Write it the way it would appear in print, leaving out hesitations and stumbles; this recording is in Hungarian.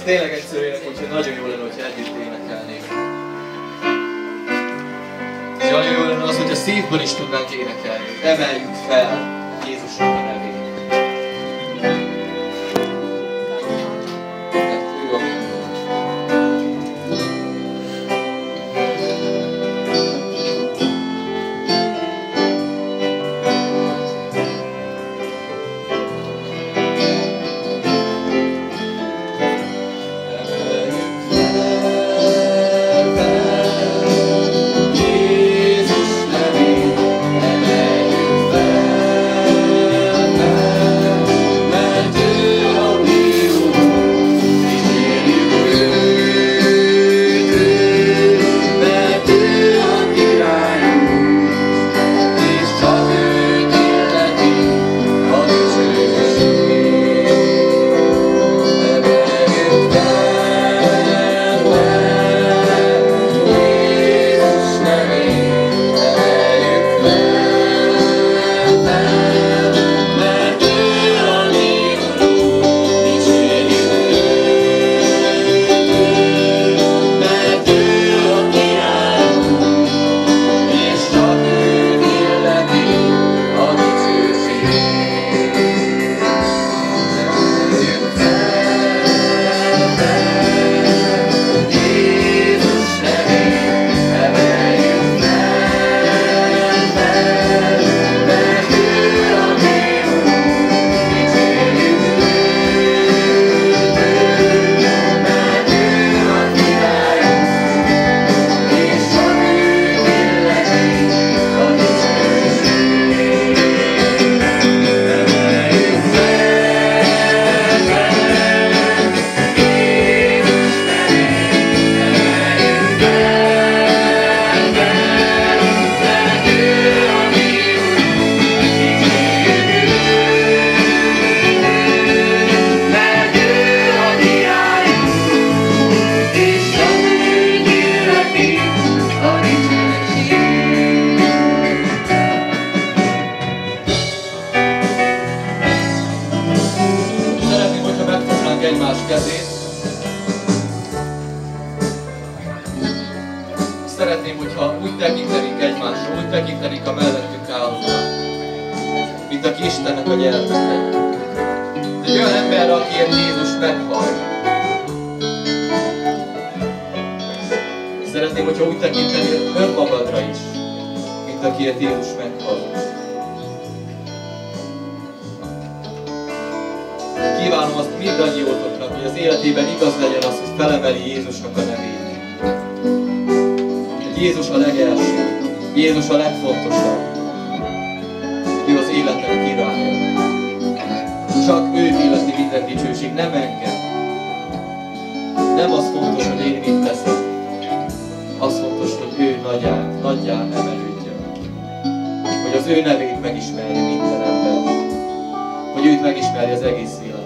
tényleg egyszerűen, hogyha nagyon jó lenne, hogyha együtt énekelnék. És nagyon jó lenne az, hogyha szívből is tudnánk énekelni. Emeljük fel Jézusnak a nevét. Egymás kezét. Szeretném, hogyha úgy tekintenénk egymásra, úgy tekintenénk a mellettünk állóra, mint aki Istennek a gyermeke. Egy olyan ember, akiért Jézus meghal. Szeretném, hogyha úgy tekintenél önmagadra is, mint akiért Jézus meghal. Kívánom azt mindannyiótoknak, hogy az életében igaz legyen az, hogy felemeli Jézusnak a nevét. Hogy Jézus a legelső, Jézus a legfontosabb. Ő az életem királya. Csak ő illeti minden dicsőség, nem engem. Nem az fontos, hogy én mit teszek. Az fontos, hogy ő nagyján emelődjön. Hogy az ő nevét megismerje minden ember. Hogy őt megismerje az egész élet.